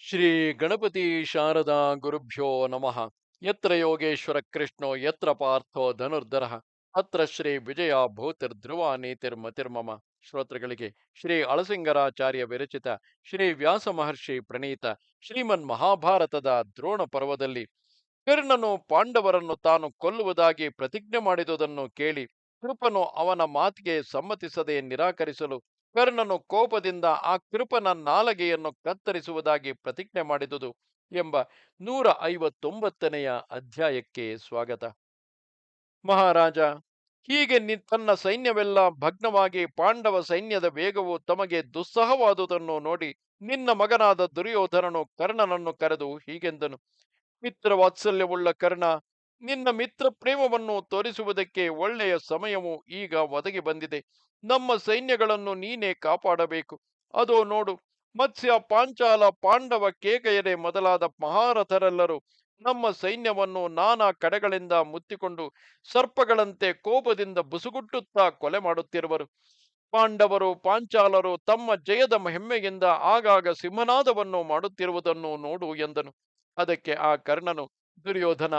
ಶ್ರೀ ಗಣಪತಿ ಶಾರದಾ ಗುರುಭ್ಯೋ ನಮಃ. ಯತ್ರ ಯೋಗೇಶ್ವರ ಕೃಷ್ಣೋ ಯತ್ರ ಪಾರ್ಥೋ ಧನುರ್ಧರಃ ಅತ್ರ ಶ್ರೀ ವಿಜಯ ಭೂತಿರ್ಧ್ರುವ ನೀತಿರ್ಮತಿರ್ಮಮ. ಶ್ರೋತೃಗಳಿಗೆ ಶ್ರೀ ಅಳಸಿಂಗರಾಚಾರ್ಯ ವಿರಚಿತ ಶ್ರೀ ವ್ಯಾಸ ಮಹರ್ಷಿ ಪ್ರಣೀತ ಶ್ರೀಮನ್ ಮಹಾಭಾರತದ ದ್ರೋಣ ಪರ್ವದಲ್ಲಿ ಕರ್ಣನು ಪಾಂಡವರನ್ನು ತಾನು ಕೊಲ್ಲುವುದಾಗಿ ಪ್ರತಿಜ್ಞೆ ಮಾಡಿದುದನ್ನು ಕೇಳಿ ಕೃಪನು ಅವನ ಮಾತಿಗೆ ಸಮ್ಮತಿಸದೆ ನಿರಾಕರಿಸಲು ಕರ್ಣನು ಕೋಪದಿಂದ ಆ ಕೃಪನ ನಾಲಗೆಯನ್ನು ಕತ್ತರಿಸುವುದಾಗಿ ಪ್ರತಿಜ್ಞೆ ಮಾಡಿದುದು ಎಂಬ 159ನೆಯ ಅಧ್ಯಾಯಕ್ಕೆ ಸ್ವಾಗತ. ಮಹಾರಾಜ, ಹೀಗೆ ತನ್ನ ಸೈನ್ಯವೆಲ್ಲ ಭಗ್ನವಾಗಿ ಪಾಂಡವ ಸೈನ್ಯದ ವೇಗವು ತಮಗೆ ದುಸ್ಸಹವಾದುದನ್ನು ನೋಡಿ ನಿನ್ನ ಮಗನಾದ ದುರ್ಯೋಧನನು ಕರ್ಣನನ್ನು ಕರೆದು ಹೀಗೆಂದನು. ಮಿತ್ರ ವಾತ್ಸಲ್ಯವುಳ್ಳ ಕರ್ಣ, ನಿನ್ನ ಮಿತ್ರ ಪ್ರೇಮವನ್ನು ತೋರಿಸುವುದಕ್ಕೆ ಒಳ್ಳೆಯ ಸಮಯವು ಈಗ ಒದಗಿ ಬಂದಿದೆ. ನಮ್ಮ ಸೈನ್ಯಗಳನ್ನು ನೀನೇ ಕಾಪಾಡಬೇಕು. ಅದೋ ನೋಡು, ಮತ್ಸ್ಯ, ಪಾಂಚಾಲ, ಪಾಂಡವ, ಕೇಕಯರೆ ಮೊದಲಾದ ಮಹಾರಥರೆಲ್ಲರೂ ನಮ್ಮ ಸೈನ್ಯವನ್ನು ನಾನಾ ಕಡೆಗಳಿಂದ ಮುತ್ತಿಕೊಂಡು ಸರ್ಪಗಳಂತೆ ಕೋಪದಿಂದ ಬುಸುಗುಟ್ಟುತ್ತಾ ಕೊಲೆ ಮಾಡುತ್ತಿರುವರು. ಪಾಂಡವರು ಪಾಂಚಾಲರು ತಮ್ಮ ಜಯದ ಹೆಮ್ಮೆಯಿಂದ ಆಗಾಗ ಸಿಂಹನಾದವನ್ನು ಮಾಡುತ್ತಿರುವುದನ್ನು ನೋಡು ಎಂದನು. ಅದಕ್ಕೆ ಆ ಕರ್ಣನು, ದುರ್ಯೋಧನ,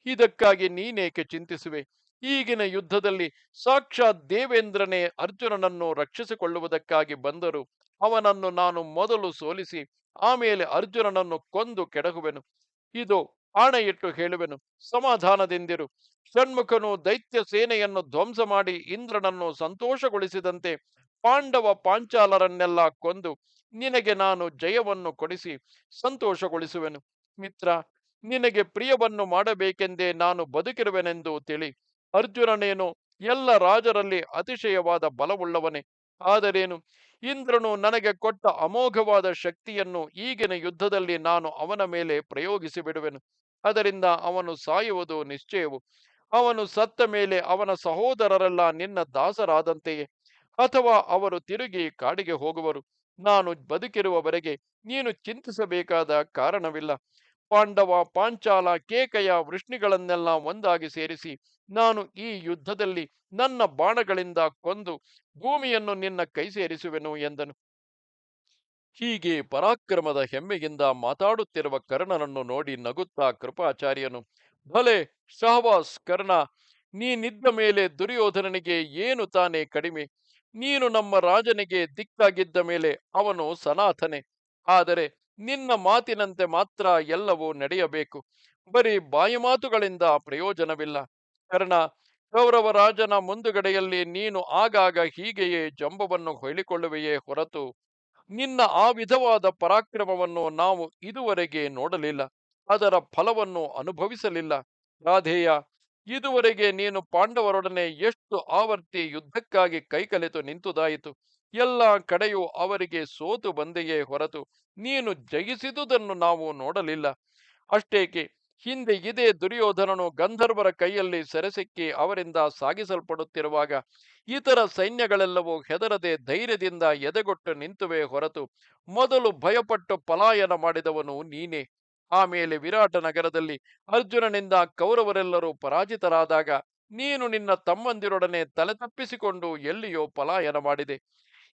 ಇದಕ್ಕಾಗಿ ನೀನೇಕೆ ಚಿಂತಿಸುವೆ? ಈಗಿನ ಯುದ್ಧದಲ್ಲಿ ಸಾಕ್ಷಾತ್ ದೇವೇಂದ್ರನೇ ಅರ್ಜುನನನ್ನು ರಕ್ಷಿಸಿಕೊಳ್ಳುವುದಕ್ಕಾಗಿ ಬಂದರು. ಅವನನ್ನು ನಾನು ಮೊದಲು ಸೋಲಿಸಿ ಆಮೇಲೆ ಅರ್ಜುನನನ್ನು ಕೊಂದು ಕೆಡಹುವೆನು. ಇದು ಆಣೆಯಿಟ್ಟು ಹೇಳುವೆನು, ಸಮಾಧಾನದಿಂದಿರು. ಷಣ್ಮುಖನು ದೈತ್ಯ ಸೇನೆಯನ್ನು ಧ್ವಂಸ ಮಾಡಿ ಇಂದ್ರನನ್ನು ಸಂತೋಷಗೊಳಿಸಿದಂತೆ ಪಾಂಡವ ಪಾಂಚಾಲರನ್ನೆಲ್ಲ ಕೊಂದು ನಿನಗೆ ನಾನು ಜಯವನ್ನು ಕೊಡಿಸಿ ಸಂತೋಷಗೊಳಿಸುವೆನು. ಮಿತ್ರ, ನಿನಗೆ ಪ್ರಿಯವನ್ನು ಮಾಡಬೇಕೆಂದೇ ನಾನು ಬದುಕಿರುವೆನೆಂದು ತಿಳಿ. ಅರ್ಜುನನೇನು ಎಲ್ಲ ರಾಜರಲ್ಲಿ ಅತಿಶಯವಾದ ಬಲವುಳ್ಳವನೇ. ಆದರೇನು, ಇಂದ್ರನು ನನಗೆ ಕೊಟ್ಟ ಅಮೋಘವಾದ ಶಕ್ತಿಯನ್ನು ಈಗಿನ ಯುದ್ಧದಲ್ಲಿ ನಾನು ಅವನ ಮೇಲೆ ಪ್ರಯೋಗಿಸಿ ಬಿಡುವೆನು. ಅದರಿಂದ ಅವನು ಸಾಯುವುದು ನಿಶ್ಚಯವು. ಅವನು ಸತ್ತ ಮೇಲೆ ಅವನ ಸಹೋದರರೆಲ್ಲ ನಿನ್ನ ದಾಸರಾದಂತೆಯೇ, ಅಥವಾ ಅವರು ತಿರುಗಿ ಕಾಡಿಗೆ ಹೋಗುವರು. ನಾನು ಬದುಕಿರುವವರೆಗೆ ನೀನು ಚಿಂತಿಸಬೇಕಾದ ಕಾರಣವಿಲ್ಲ. ಪಾಂಡವ, ಪಾಂಚಾಲ, ಕೇಕಯ, ವೃಷ್ಣಿಗಳನ್ನೆಲ್ಲ ಒಂದಾಗಿ ಸೇರಿಸಿ ನಾನು ಈ ಯುದ್ಧದಲ್ಲಿ ನನ್ನ ಬಾಣಗಳಿಂದ ಕೊಂದು ಭೂಮಿಯನ್ನು ನಿನ್ನ ಕೈ ಸೇರಿಸುವೆನು ಎಂದನು. ಹೀಗೆ ಪರಾಕ್ರಮದ ಹೆಮ್ಮೆಯಿಂದ ಮಾತಾಡುತ್ತಿರುವ ಕರ್ಣನನ್ನು ನೋಡಿ ನಗುತ್ತಾ ಕೃಪಾಚಾರ್ಯನು, ಭಲೆ ಶಹವಾಸ್ ಕರ್ಣ, ನೀನಿದ್ದ ಮೇಲೆ ದುರ್ಯೋಧನನಿಗೆ ಏನು ತಾನೇ ಕಡಿಮೆ? ನೀನು ನಮ್ಮ ರಾಜನಿಗೆ ದಿಕ್ಕಾಗಿದ್ದ ಮೇಲೆ ಅವನು ಸನಾಥನೆ. ಆದರೆ ನಿನ್ನ ಮಾತಿನಂತೆ ಮಾತ್ರ ಎಲ್ಲವೂ ನಡೆಯಬೇಕು. ಬರೀ ಬಾಯಿ ಮಾತುಗಳಿಂದ ಪ್ರಯೋಜನವಿಲ್ಲ. ಕರ್ಣ, ಕೌರವ ರಾಜನ ಮುಂದುಗಡೆಯಲ್ಲಿ ನೀನು ಆಗಾಗ ಹೀಗೆಯೇ ಜಂಬವನ್ನು ಹೊಯ್ಲಿಕೊಳ್ಳುವೆಯೇ ಹೊರತು ನಿನ್ನ ಆ ವಿಧವಾದ ಪರಾಕ್ರಮವನ್ನು ನಾವು ಇದುವರೆಗೆ ನೋಡಲಿಲ್ಲ. ಅದರ ಫಲವನ್ನು ಅನುಭವಿಸಲಿಲ್ಲ. ರಾಧೇಯ, ಇದುವರೆಗೆ ನೀನು ಪಾಂಡವರೊಡನೆ ಎಷ್ಟು ಆವರ್ತಿ ಯುದ್ಧಕ್ಕಾಗಿ ಕೈಕಲೆತು ನಿಂತುದಾಯಿತು. ಎಲ್ಲ ಕಡೆಯೂ ಅವರಿಗೆ ಸೋತು ಬಂದೆಯೇ ಹೊರತು ನೀನು ಜಯಿಸಿದುದನ್ನು ನಾವು ನೋಡಲಿಲ್ಲ. ಅಷ್ಟೇಕೆ, ಹಿಂದೆ ಇದೇ ದುರ್ಯೋಧನನು ಗಂಧರ್ವರ ಕೈಯಲ್ಲಿ ಸೆರೆಸಿಕ್ಕಿ ಅವರಿಂದ ಸಾಗಿಸಲ್ಪಡುತ್ತಿರುವಾಗ ಇತರ ಸೈನ್ಯಗಳೆಲ್ಲವೂ ಹೆದರದೆ ಧೈರ್ಯದಿಂದ ಎದೆಗೊಟ್ಟು ನಿಂತುವೆ ಹೊರತು ಮೊದಲು ಭಯಪಟ್ಟು ಪಲಾಯನ ಮಾಡಿದವನು ನೀನೇ. ಆಮೇಲೆ ವಿರಾಟ ನಗರದಲ್ಲಿ ಅರ್ಜುನನಿಂದ ಕೌರವರೆಲ್ಲರೂ ಪರಾಜಿತರಾದಾಗ ನೀನು ನಿನ್ನ ತಮ್ಮಂದಿರೊಡನೆ ತಲೆ ತಪ್ಪಿಸಿಕೊಂಡು ಎಲ್ಲಿಯೋ ಪಲಾಯನ ಮಾಡಿದೆ.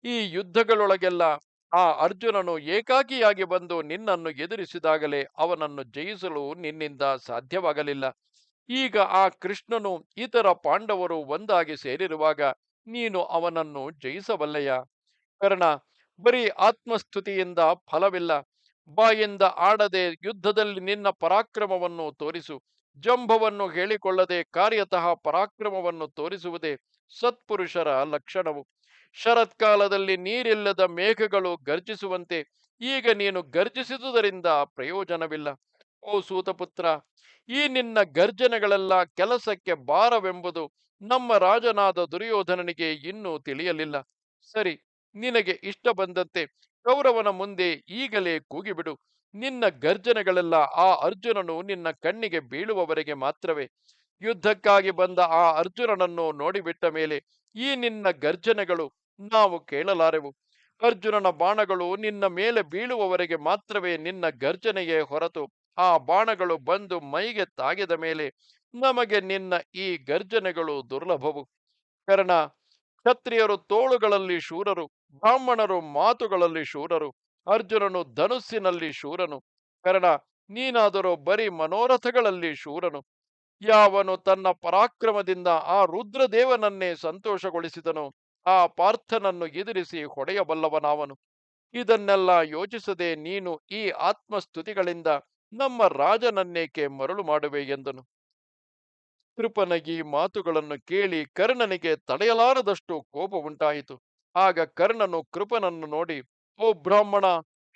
ಈ ಯುದ್ಧಗಳೊಳಗೆಲ್ಲ ಆ ಅರ್ಜುನನು ಏಕಾಕಿಯಾಗಿ ಬಂದು ನಿನ್ನನ್ನು ಎದುರಿಸಿದಾಗಲೇ ಅವನನ್ನು ಜಯಿಸಲು ನಿನ್ನಿಂದ ಸಾಧ್ಯವಾಗಲಿಲ್ಲ. ಈಗ ಆ ಕೃಷ್ಣನು ಇತರ ಪಾಂಡವರು ಒಂದಾಗಿ ಸೇರಿರುವಾಗ ನೀನು ಅವನನ್ನು ಜಯಿಸಬಲ್ಲೆಯ? ಕರ್ಣ, ಬರೀ ಆತ್ಮಸ್ತುತಿಯಿಂದ ಫಲವಿಲ್ಲ. ಬಾಯಿಂದ ಆಡದೆ ಯುದ್ಧದಲ್ಲಿ ನಿನ್ನ ಪರಾಕ್ರಮವನ್ನು ತೋರಿಸು. ಜಂಭವನ್ನು ಹೇಳಿಕೊಳ್ಳದೆ ಕಾರ್ಯತಃ ಪರಾಕ್ರಮವನ್ನು ತೋರಿಸುವುದೇ ಸತ್ಪುರುಷರ ಲಕ್ಷಣವು. ಶರತ್ಕಾಲದಲ್ಲಿ ನೀರಿಲ್ಲದ ಮೇಘಗಳು ಗರ್ಜಿಸುವಂತೆ ಈಗ ನೀನು ಗರ್ಜಿಸಿದುದರಿಂದ ಪ್ರಯೋಜನವಿಲ್ಲ. ಓ ಸೂತಪುತ್ರ, ಈ ನಿನ್ನ ಗರ್ಜನೆಗಳೆಲ್ಲ ಕೆಲಸಕ್ಕೆ ಬಾರವೆಂಬುದು ನಮ್ಮ ರಾಜನಾದ ದುರ್ಯೋಧನನಿಗೆ ಇನ್ನೂ ತಿಳಿಯಲಿಲ್ಲ. ಸರಿ, ನಿನಗೆ ಇಷ್ಟ ಬಂದಂತೆ ಕೌರವನ ಮುಂದೆ ಈಗಲೇ ಕೂಗಿಬಿಡು. ನಿನ್ನ ಗರ್ಜನೆಗಳೆಲ್ಲ ಆ ಅರ್ಜುನನು ನಿನ್ನ ಕಣ್ಣಿಗೆ ಬೀಳುವವರೆಗೆ ಮಾತ್ರವೇ. ಯುದ್ಧಕ್ಕಾಗಿ ಬಂದ ಆ ಅರ್ಜುನನನ್ನು ನೋಡಿಬಿಟ್ಟ ಮೇಲೆ ಈ ನಿನ್ನ ಗರ್ಜನೆಗಳು ನಾವು ಕೇಳಲಾರೆವು. ಅರ್ಜುನನ ಬಾಣಗಳು ನಿನ್ನ ಮೇಲೆ ಬೀಳುವವರೆಗೆ ಮಾತ್ರವೇ ನಿನ್ನ ಗರ್ಜನೆಯೇ ಹೊರತು ಆ ಬಾಣಗಳು ಬಂದು ಮೈಗೆ ತಾಗಿದ ಮೇಲೆ ನಮಗೆ ನಿನ್ನ ಈ ಗರ್ಜನೆಗಳು ದುರ್ಲಭವು. ಕರ್ಣ, ಕ್ಷತ್ರಿಯರು ತೋಳುಗಳಲ್ಲಿ ಶೂರರು, ಬ್ರಾಹ್ಮಣರು ಮಾತುಗಳಲ್ಲಿ ಶೂರರು. ಅರ್ಜುನನು ಧನುಸ್ಸಿನಲ್ಲಿ ಶೂರನು. ಕರ್ಣ, ನೀನಾದರೂ ಬರೀ ಮನೋರಥಗಳಲ್ಲಿ ಶೂರನು. ಯಾವನು ತನ್ನ ಪರಾಕ್ರಮದಿಂದ ಆ ರುದ್ರದೇವನನ್ನೇ ಸಂತೋಷಗೊಳಿಸಿದನೋ ಆ ಪಾರ್ಥನನ್ನು ಎದುರಿಸಿ ಹೊಡೆಯಬಲ್ಲವನಾವನು. ಇದನ್ನೆಲ್ಲ ಯೋಚಿಸದೆ ನೀನು ಈ ಆತ್ಮಸ್ತುತಿಗಳಿಂದ ನಮ್ಮ ರಾಜನನ್ನೇಕೆ ಮರಳು ಮಾಡುವೆ ಎಂದನು. ಕೃಪನ ಈ ಮಾತುಗಳನ್ನು ಕೇಳಿ ಕರ್ಣನಿಗೆ ತಡೆಯಲಾರದಷ್ಟು ಕೋಪ ಉಂಟಾಯಿತು. ಆಗ ಕರ್ಣನು ಕೃಪನನ್ನು ನೋಡಿ, ಓ ಬ್ರಾಹ್ಮಣ,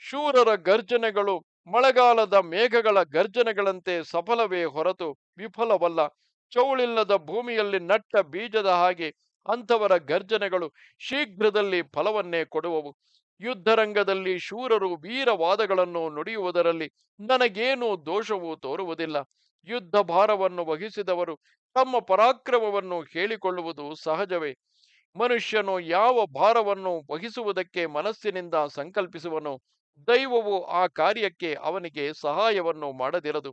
ಶೂರರ ಗರ್ಜನೆಗಳು ಮಳೆಗಾಲದ ಮೇಘಗಳ ಗರ್ಜನೆಗಳಂತೆ ಸಫಲವೇ ಹೊರತು ವಿಫಲವಲ್ಲ. ಚೌಳಿಲ್ಲದ ಭೂಮಿಯಲ್ಲಿ ನಟ್ಟ ಬೀಜದ ಹಾಗೆ ಅಂಥವರ ಗರ್ಜನೆಗಳು ಶೀಘ್ರದಲ್ಲಿ ಫಲವನ್ನೇ ಕೊಡುವವು. ಯುದ್ಧರಂಗದಲ್ಲಿ ಶೂರರು ವೀರವಾದಗಳನ್ನು ನುಡಿಯುವುದರಲ್ಲಿ ನನಗೇನೂ ದೋಷವೂ ತೋರುವುದಿಲ್ಲ. ಯುದ್ಧ ಭಾರವನ್ನು ವಹಿಸಿದವರು ತಮ್ಮ ಪರಾಕ್ರಮವನ್ನು ಹೇಳಿಕೊಳ್ಳುವುದು ಸಹಜವೇ. ಮನುಷ್ಯನು ಯಾವ ಭಾರವನ್ನು ವಹಿಸುವುದಕ್ಕೆ ಮನಸ್ಸಿನಿಂದ ಸಂಕಲ್ಪಿಸುವನೋ ದೈವವು ಆ ಕಾರ್ಯಕ್ಕೆ ಅವನಿಗೆ ಸಹಾಯವನ್ನು ಮಾಡದಿರದು.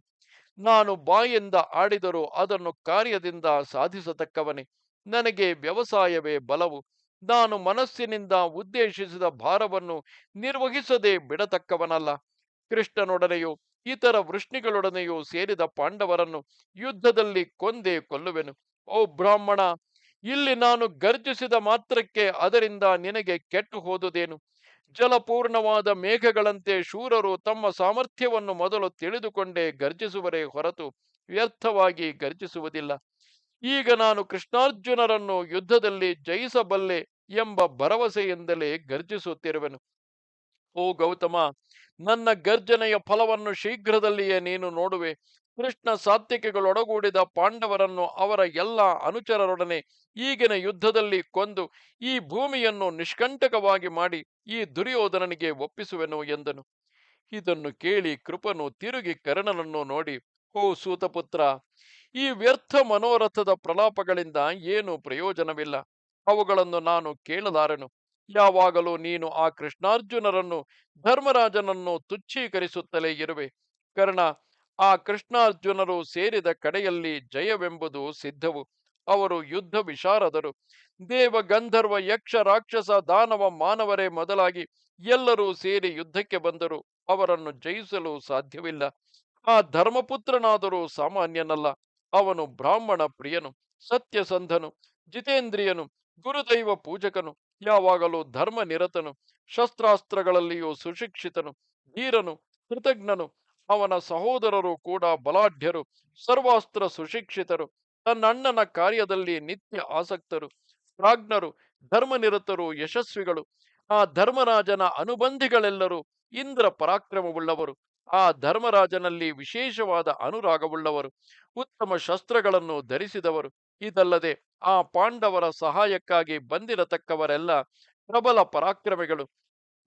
ನಾನು ಬಾಯಿಂದ ಆಡಿದರೂ ಅದನ್ನು ಕಾರ್ಯದಿಂದ ಸಾಧಿಸತಕ್ಕವನೇ. ನನಗೆ ವ್ಯವಸಾಯವೇ ಬಲವು. ನಾನು ಮನಸ್ಸಿನಿಂದ ಉದ್ದೇಶಿಸಿದ ಭಾರವನ್ನು ನಿರ್ವಹಿಸದೆ ಬಿಡತಕ್ಕವನಲ್ಲ. ಕೃಷ್ಣನೊಡನೆಯೂ ಇತರ ವೃಷ್ಣಿಗಳೊಡನೆಯೂ ಸೇರಿದ ಪಾಂಡವರನ್ನು ಯುದ್ಧದಲ್ಲಿ ಕೊಂದೇ ಕೊಲ್ಲುವೆನು. ಓ ಬ್ರಾಹ್ಮಣ, ಇಲ್ಲಿ ನಾನು ಗರ್ಜಿಸಿದ ಮಾತ್ರಕ್ಕೆ ಅದರಿಂದ ನಿನಗೆ ಕೆಟ್ಟು ಹೋದುದೇನು? ಜಲಪೂರ್ಣವಾದ ಮೇಘಗಳಂತೆ ಶೂರರು ತಮ್ಮ ಸಾಮರ್ಥ್ಯವನ್ನು ಮೊದಲು ತಿಳಿದುಕೊಂಡೇ ಗರ್ಜಿಸುವರೇ ಹೊರತು ವ್ಯರ್ಥವಾಗಿ ಗರ್ಜಿಸುವುದಿಲ್ಲ. ಈಗ ನಾನು ಕೃಷ್ಣಾರ್ಜುನರನ್ನು ಯುದ್ಧದಲ್ಲಿ ಜಯಿಸಬಲ್ಲೆ ಎಂಬ ಭರವಸೆಯಿಂದಲೇ ಗರ್ಜಿಸುತ್ತಿರುವೆನು. ಓ ಗೌತಮ, ನನ್ನ ಗರ್ಜನೆಯ ಫಲವನ್ನು ಶೀಘ್ರದಲ್ಲಿಯೇ ನೀನು ನೋಡುವೆ. ಕೃಷ್ಣ ಸಾತ್ವಿಕಗಳೊಡಗೂಡಿದ ಪಾಂಡವರನ್ನು ಅವರ ಎಲ್ಲ ಅನುಚರರೊಡನೆ ಈಗಿನ ಯುದ್ಧದಲ್ಲಿ ಕೊಂದು ಈ ಭೂಮಿಯನ್ನು ನಿಷ್ಕಂಟಕವಾಗಿ ಮಾಡಿ ಈ ದುರ್ಯೋಧನನಿಗೆ ಒಪ್ಪಿಸುವೆನು ಎಂದನು. ಇದನ್ನು ಕೇಳಿ ಕೃಪನು ತಿರುಗಿ ಕರ್ಣನನ್ನು ನೋಡಿ, ಓ ಸೂತಪುತ್ರ, ಈ ವ್ಯರ್ಥ ಮನೋರಥದ ಪ್ರಲಾಪಗಳಿಂದ ಏನು ಪ್ರಯೋಜನವಿಲ್ಲ. ಅವುಗಳನ್ನು ನಾನು ಕೇಳಲಾರೆನು. ಯಾವಾಗಲೂ ನೀನು ಆ ಕೃಷ್ಣಾರ್ಜುನರನ್ನು ಧರ್ಮರಾಜನನ್ನು ತುಚ್ಛೀಕರಿಸುತ್ತಲೇ ಇರುವೆ. ಕರ್ಣ, ಆ ಕೃಷ್ಣಾರ್ಜುನರು ಸೇರಿದ ಕಡೆಯಲ್ಲಿ ಜಯವೆಂಬುದು ಸಿದ್ಧವು. ಅವರು ಯುದ್ಧ ವಿಶಾರದರು. ದೇವ ಗಂಧರ್ವ ಯಕ್ಷ ರಾಕ್ಷಸ ದಾನವ ಮಾನವರೇ ಮೊದಲಾಗಿ ಎಲ್ಲರೂ ಸೇರಿ ಯುದ್ಧಕ್ಕೆ ಬಂದರು ಅವರನ್ನು ಜಯಿಸಲು ಸಾಧ್ಯವಿಲ್ಲ. ಆ ಧರ್ಮಪುತ್ರನಾದರೂ ಸಾಮಾನ್ಯನಲ್ಲ. ಅವನು ಬ್ರಾಹ್ಮಣ ಪ್ರಿಯನು, ಸತ್ಯಸಂಧನು, ಜಿತೇಂದ್ರಿಯನು, ಗುರುದೈವ ಪೂಜಕನು, ಯಾವಾಗಲೂ ಧರ್ಮ ನಿರತನು, ಶಸ್ತ್ರಾಸ್ತ್ರಗಳಲ್ಲಿಯೂ ಸುಶಿಕ್ಷಿತನು, ಧೀರನು, ಕೃತಜ್ಞನು. ಅವನ ಸಹೋದರರು ಕೂಡ ಬಲಾಢ್ಯರು, ಸರ್ವಾಸ್ತ್ರ ಸುಶಿಕ್ಷಿತರು, ತನ್ನಣ್ಣನ ಕಾರ್ಯದಲ್ಲಿ ನಿತ್ಯ ಆಸಕ್ತರು, ಪ್ರಾಜ್ಞರು, ಧರ್ಮನಿರತರು, ಯಶಸ್ವಿಗಳು. ಆ ಧರ್ಮರಾಜನ ಅನುಬಂಧಿಗಳೆಲ್ಲರೂ ಇಂದ್ರ ಪರಾಕ್ರಮವುಳ್ಳವರು. ಆ ಧರ್ಮರಾಜನಲ್ಲಿ ವಿಶೇಷವಾದ ಅನುರಾಗವುಳ್ಳವರು, ಉತ್ತಮ ಶಸ್ತ್ರಗಳನ್ನು ಧರಿಸಿದವರು. ಇದಲ್ಲದೆ ಆ ಪಾಂಡವರ ಸಹಾಯಕ್ಕಾಗಿ ಬಂದಿರತಕ್ಕವರೆಲ್ಲ ಪ್ರಬಲ ಪರಾಕ್ರಮಿಗಳು.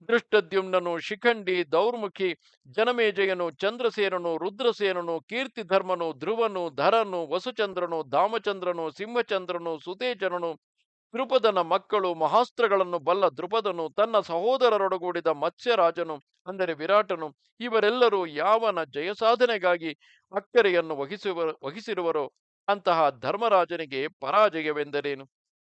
ದೃಷ್ಟದ್ಯುಮ್ನನು, ಶಿಖಂಡಿ, ದೌರ್ಮುಖಿ, ಜನಮೇಜಯನು, ಚಂದ್ರಸೇನನು, ರುದ್ರಸೇನನು, ಕೀರ್ತಿಧರ್ಮನು, ಧ್ರುವನು, ಧರನು, ವಸುಚಂದ್ರನು, ಧಾಮಚಂದ್ರನು, ಸಿಂಹಚಂದ್ರನು, ಸುತೇಜನನು, ದೃಪದನ ಮಕ್ಕಳು, ಮಹಾಸ್ತ್ರಗಳನ್ನು ಬಲ್ಲ ದೃಪದನು, ತನ್ನ ಸಹೋದರರೊಡಗೂಡಿದ ಮತ್ಸ್ಯರಾಜನು ಅಂದರೆ ವಿರಾಟನು, ಇವರೆಲ್ಲರೂ ಯಾವನ ಜಯಸಾಧನೆಗಾಗಿ ಅಕ್ಕರೆಯನ್ನು ವಹಿಸಿರುವರೋ ಅಂತಹ ಧರ್ಮರಾಜನಿಗೆ ಪರಾಜಯವೆಂದರೇನು?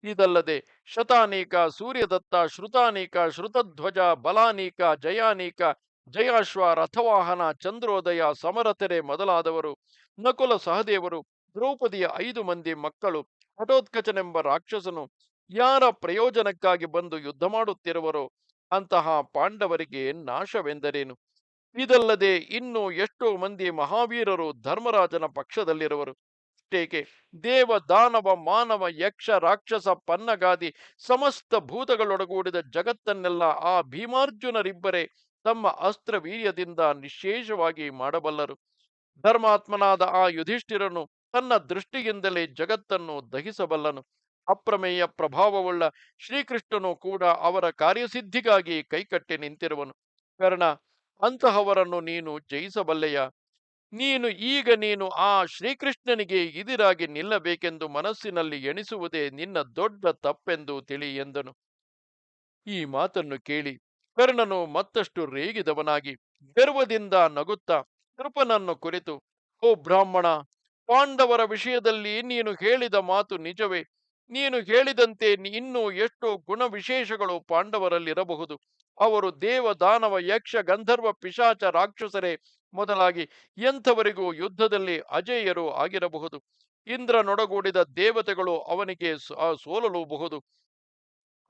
ಇದಲ್ಲದೆ ಶತಾನೀಕ, ಸೂರ್ಯದತ್ತ, ಶ್ರುತಾನೀಕ, ಶ್ರುತಧ್ವಜ, ಬಲಾನೀಕ, ಜಯಾನೀಕ, ಜಯಾಶ್ವ, ರಥವಾಹನ, ಚಂದ್ರೋದಯ, ಸಮರಥರೆ ಮೊದಲಾದವರು, ನಕುಲ ಸಹದೇವರು, ದ್ರೌಪದಿಯ 5 ಮಂದಿ ಮಕ್ಕಳು, ಘಟೋತ್ಕಚನೆಂಬ ರಾಕ್ಷಸನು ಯಾರ ಪ್ರಯೋಜನಕ್ಕಾಗಿ ಬಂದು ಯುದ್ಧ ಮಾಡುತ್ತಿರುವರೋ ಅಂತಹ ಪಾಂಡವರಿಗೆ ನಾಶವೆಂದರೇನು? ಇದಲ್ಲದೆ ಇನ್ನೂ ಎಷ್ಟೋ ಮಂದಿ ಮಹಾವೀರರು ಧರ್ಮರಾಜನ ಪಕ್ಷದಲ್ಲಿರುವರು. ಅಷ್ಟೇಕೆ, ದೇವ ದಾನವ ಮಾನವ ಯಕ್ಷ ರಾಕ್ಷಸ ಪನ್ನಗಾದಿ ಸಮಸ್ತ ಭೂತಗಳೊಡಗೂಡಿದ ಜಗತ್ತನ್ನೆಲ್ಲ ಆ ಭೀಮಾರ್ಜುನರಿಬ್ಬರೇ ತಮ್ಮ ಅಸ್ತ್ರವೀರ್ಯದಿಂದ ನಿಶ್ಶೇಷವಾಗಿ ಮಾಡಬಲ್ಲರು. ಧರ್ಮಾತ್ಮನಾದ ಆ ಯುಧಿಷ್ಠಿರನು ತನ್ನ ದೃಷ್ಟಿಯಿಂದಲೇ ಜಗತ್ತನ್ನು ದಹಿಸಬಲ್ಲನು. ಅಪ್ರಮೇಯ ಪ್ರಭಾವವುಳ್ಳ ಶ್ರೀಕೃಷ್ಣನು ಕೂಡ ಅವರ ಕಾರ್ಯಸಿದ್ಧಿಗಾಗಿ ಕೈಕಟ್ಟಿ ನಿಂತಿರುವನು. ಕರ್ಣ, ಅಂತಹವರನ್ನು ನೀನು ಜಯಿಸಬಲ್ಲೆಯ? ನೀನು ಆ ಶ್ರೀಕೃಷ್ಣನಿಗೆ ಇದಿರಾಗಿ ನಿಲ್ಲಬೇಕೆಂದು ಮನಸ್ಸಿನಲ್ಲಿ ಎಣಿಸುವುದೇ ನಿನ್ನ ದೊಡ್ಡ ತಪ್ಪೆಂದು ತಿಳಿ ಎಂದನು. ಈ ಮಾತನ್ನು ಕೇಳಿ ಕರ್ಣನು ಮತ್ತಷ್ಟು ರೇಗಿದವನಾಗಿ ಗರ್ವದಿಂದ ನಗುತ್ತಾ ಕೃಪನನ್ನು ಕುರಿತು, ಓ ಬ್ರಾಹ್ಮಣ, ಪಾಂಡವರ ವಿಷಯದಲ್ಲಿ ನೀನು ಹೇಳಿದ ಮಾತು ನಿಜವೇ. ನೀನು ಹೇಳಿದಂತೆ ಇನ್ನೂ ಎಷ್ಟೋ ಗುಣವಿಶೇಷಗಳು ಪಾಂಡವರಲ್ಲಿರಬಹುದು. ಅವರು ದೇವ ದಾನವ ಯಕ್ಷ ಗಂಧರ್ವ ಪಿಶಾಚ ರಾಕ್ಷಸರೇ ಮೊದಲಾಗಿ ಎಂಥವರಿಗೂ ಯುದ್ಧದಲ್ಲಿ ಅಜೇಯರು ಆಗಿರಬಹುದು. ಇಂದ್ರನೊಡಗೂಡಿದ ದೇವತೆಗಳು ಅವನಿಗೆ ಸೋಲಲೂಬಹುದು.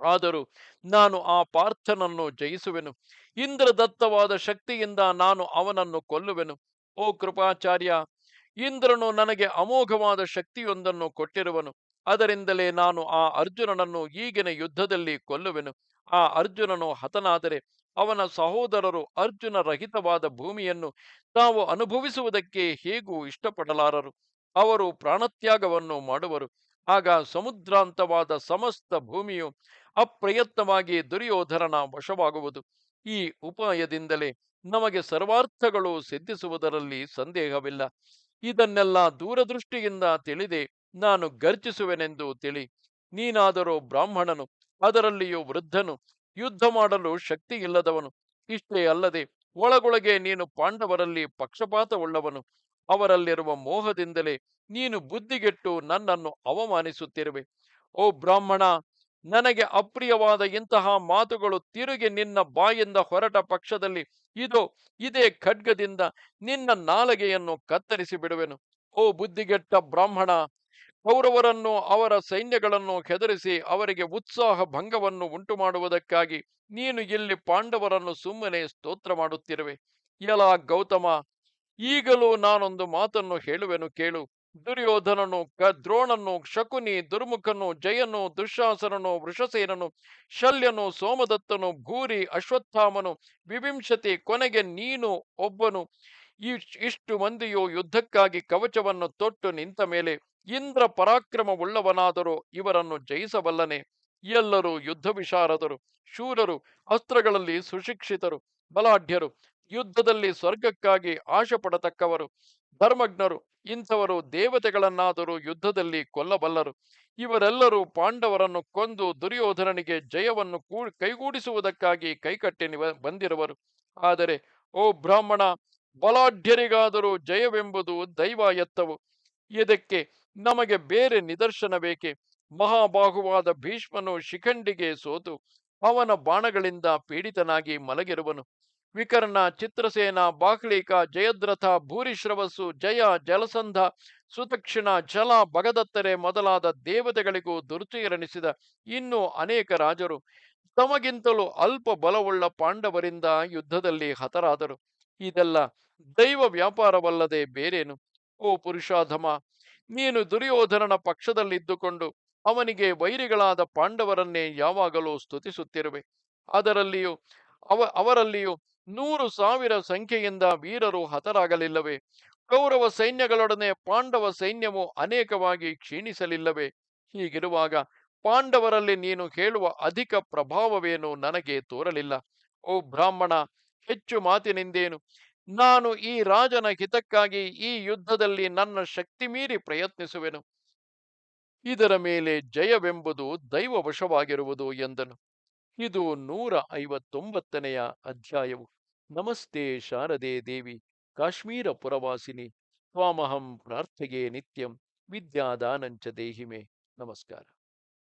ಆದರೂ ನಾನು ಆ ಪಾರ್ಥನನ್ನು ಜಯಿಸುವೆನು. ಇಂದ್ರದತ್ತವಾದ ಶಕ್ತಿಯಿಂದ ನಾನು ಅವನನ್ನು ಕೊಲ್ಲುವೆನು. ಓ ಕೃಪಾಚಾರ್ಯ, ಇಂದ್ರನು ನನಗೆ ಅಮೋಘವಾದ ಶಕ್ತಿಯೊಂದನ್ನು ಕೊಟ್ಟಿರುವನು. ಅದರಿಂದಲೇ ನಾನು ಆ ಅರ್ಜುನನನ್ನು ಈಗಿನ ಯುದ್ಧದಲ್ಲಿ ಕೊಲ್ಲುವೆನು. ಆ ಅರ್ಜುನನು ಹತನಾದರೆ ಅವನ ಸಹೋದರರು ಅರ್ಜುನ ರಹಿತವಾದ ಭೂಮಿಯನ್ನು ತಾವು ಅನುಭವಿಸುವುದಕ್ಕೆ ಹೇಗೂ ಇಷ್ಟಪಡಲಾರರು. ಅವರು ಪ್ರಾಣತ್ಯಾಗವನ್ನು ಮಾಡುವರು. ಆಗ ಸಮುದ್ರಾಂತವಾದ ಸಮಸ್ತ ಭೂಮಿಯು ಅಪ್ರಯತ್ನವಾಗಿ ದುರ್ಯೋಧನನ ವಶವಾಗುವುದು. ಈ ಉಪಾಯದಿಂದಲೇ ನಮಗೆ ಸರ್ವಾರ್ಥಗಳು ಸಿದ್ಧಿಸುವುದರಲ್ಲಿ ಸಂದೇಹವಿಲ್ಲ. ಇದನ್ನೆಲ್ಲ ದೂರದೃಷ್ಟಿಯಿಂದ ತಿಳಿದೆ ನಾನು ಗರ್ಜಿಸುವೆನೆಂದು ತಿಳಿ. ನೀನಾದರೋ ಬ್ರಾಹ್ಮಣನು, ಅದರಲ್ಲಿಯೂ ವೃದ್ಧನು, ಯುದ್ಧ ಮಾಡಲು ಶಕ್ತಿ ಇಲ್ಲದವನು. ಇಷ್ಟೇ ಅಲ್ಲದೆ ಒಳಗೊಳಗೆ ನೀನು ಪಾಂಡವರಲ್ಲಿ ಪಕ್ಷಪಾತವುಳ್ಳವನು. ಅವರಲ್ಲಿರುವ ಮೋಹದಿಂದಲೇ ನೀನು ಬುದ್ಧಿಗೆಟ್ಟು ನನ್ನನ್ನು ಅವಮಾನಿಸುತ್ತಿರುವೆ. ಓ ಬ್ರಾಹ್ಮಣ, ನನಗೆ ಅಪ್ರಿಯವಾದ ಇಂತಹ ಮಾತುಗಳು ತಿರುಗಿ ನಿನ್ನ ಬಾಯಿಂದ ಹೊರಟ ಪಕ್ಷದಲ್ಲಿ ಇದೋ ಇದೇ ಖಡ್ಗದಿಂದ ನಿನ್ನ ನಾಲಗೆಯನ್ನು ಕತ್ತರಿಸಿ ಬಿಡುವೆನು. ಓ ಬುದ್ಧಿಗೆಟ್ಟ ಬ್ರಾಹ್ಮಣ, ಕೌರವರನ್ನು ಅವರ ಸೈನ್ಯಗಳನ್ನು ಹೆದರಿಸಿ ಅವರಿಗೆ ಉತ್ಸಾಹ ಭಂಗವನ್ನು ಉಂಟು ಮಾಡುವುದಕ್ಕಾಗಿ ನೀನು ಇಲ್ಲಿ ಪಾಂಡವರನ್ನು ಸುಮ್ಮನೆ ಸ್ತೋತ್ರ ಮಾಡುತ್ತಿರುವೆ. ಎಲಾ ಗೌತಮ, ಈಗಲೂ ನಾನೊಂದು ಮಾತನ್ನು ಹೇಳುವೆನು ಕೇಳು. ದುರ್ಯೋಧನನು, ದ್ರೋಣನು, ಶಕುನಿ, ದುರ್ಮುಖನು, ಜಯನು, ದುಶ್ಯಾಸನನು, ವೃಷಸೇನನು, ಶಲ್ಯನು, ಸೋಮದತ್ತನು, ಭೂರಿ, ಅಶ್ವತ್ಥಾಮನು, ವಿವಿಂಶತಿ, ಕೊನೆಗೆ ನೀನು ಒಬ್ಬನು, ಇಷ್ಟು ಮಂದಿಯು ಯುದ್ಧಕ್ಕಾಗಿ ಕವಚವನ್ನು ತೊಟ್ಟು ನಿಂತ ಮೇಲೆ ಇಂದ್ರ ಪರಾಕ್ರಮವುಳ್ಳವನಾದರೂ ಇವರನ್ನು ಜಯಿಸಬಲ್ಲನೆ? ಎಲ್ಲರೂ ಯುದ್ಧ ವಿಶಾರದರು, ಶೂರರು, ಅಸ್ತ್ರಗಳಲ್ಲಿ ಸುಶಿಕ್ಷಿತರು, ಬಲಾಢ್ಯರು, ಯುದ್ಧದಲ್ಲಿ ಸ್ವರ್ಗಕ್ಕಾಗಿ ಆಶೆ ಪಡತಕ್ಕವರು, ಧರ್ಮಜ್ಞರು. ಇಂಥವರು ದೇವತೆಗಳನ್ನಾದರೂ ಯುದ್ಧದಲ್ಲಿ ಕೊಲ್ಲಬಲ್ಲರು. ಇವರೆಲ್ಲರೂ ಪಾಂಡವರನ್ನು ಕೊಂದು ದುರ್ಯೋಧನನಿಗೆ ಜಯವನ್ನು ಕೈಗೂಡಿಸುವುದಕ್ಕಾಗಿ ಕೈಕಟ್ಟಿ ಬಂದಿರುವರು. ಆದರೆ ಓ ಬ್ರಾಹ್ಮಣ, ಬಲಾಢ್ಯರಿಗಾದರೂ ಜಯವೆಂಬುದು ದೈವ ಎತ್ತವು. ಇದಕ್ಕೆ ನಮಗೆ ಬೇರೆ ನಿದರ್ಶನ ಬೇಕೆ? ಮಹಾಬಾಹುವಾದ ಭೀಷ್ಮನು ಶಿಖಂಡಿಗೆ ಸೋತು ಅವನ ಬಾಣಗಳಿಂದ ಪೀಡಿತನಾಗಿ ಮಲಗಿರುವನು. ವಿಕರ್ಣ, ಚಿತ್ರಸೇನ, ಬಾಹ್ಲಿಕ, ಜಯದ್ರಥ, ಭೂರಿಶ್ರವಸ್ಸು, ಜಯ, ಜಲಸಂಧ, ಸುತಕ್ಷಿಣ, ಛಲ, ಭಗದತ್ತರೆ ಮೊದಲಾದ ದೇವತೆಗಳಿಗೂ ದುರ್ಚೆಯರೆನಿಸಿದ ಇನ್ನೂ ಅನೇಕ ರಾಜರು ತಮಗಿಂತಲೂ ಅಲ್ಪ ಬಲವುಳ್ಳ ಪಾಂಡವರಿಂದ ಯುದ್ಧದಲ್ಲಿ ಹತರಾದರು. ಇದೆಲ್ಲ ದೈವ ವ್ಯಾಪಾರವಲ್ಲದೆ ಬೇರೇನು? ಓ ಪುರುಷಾಧಮ, ನೀನು ದುರ್ಯೋಧನನ ಪಕ್ಷದಲ್ಲಿದ್ದುಕೊಂಡು ಅವನಿಗೆ ವೈರಿಗಳಾದ ಪಾಂಡವರನ್ನೇ ಯಾವಾಗಲೂ ಸ್ತುತಿಸುತ್ತಿರುವೆ. ಅದರಲ್ಲಿಯೂ ಅವರಲ್ಲಿಯೂ 100,000 ಸಂಖ್ಯೆಯಿಂದ ವೀರರು ಹತರಾಗಲಿಲ್ಲವೇ? ಕೌರವ ಸೈನ್ಯಗಳೊಡನೆ ಪಾಂಡವ ಸೈನ್ಯವು ಅನೇಕವಾಗಿ ಕ್ಷೀಣಿಸಲಿಲ್ಲವೇ? ಹೀಗಿರುವಾಗ ಪಾಂಡವರಲ್ಲಿ ನೀನು ಹೇಳುವ ಅಧಿಕ ಪ್ರಭಾವವೇನು ನನಗೆ ತೋರಲಿಲ್ಲ. ಓ ಬ್ರಾಹ್ಮಣ, ಹೆಚ್ಚು ಮಾತಿನಿಂದೇನು? ನಾನು ಈ ರಾಜನ ಹಿತಕ್ಕಾಗಿ ಈ ಯುದ್ಧದಲ್ಲಿ ನನ್ನ ಶಕ್ತಿ ಮೀರಿ ಪ್ರಯತ್ನಿಸುವೆನು. ಇದರ ಮೇಲೆ ಜಯವೆಂಬುದು ದೈವ ವಶವಾಗಿರುವುದು ಎಂದನು. ಇದು 159ನೆಯ ಅಧ್ಯಾಯವು. ನಮಸ್ತೆ ಶಾರದೆ ದೇವಿ, ಕಾಶ್ಮೀರ ಪುರವಾಸಿನಿ, ತ್ವಾಮಹಂ ಪ್ರಾರ್ಥೆಗೆ ನಿತ್ಯಂ, ವಿದ್ಯಾದಾನಂಚ ದೇಹಿಮೆ. ನಮಸ್ಕಾರ.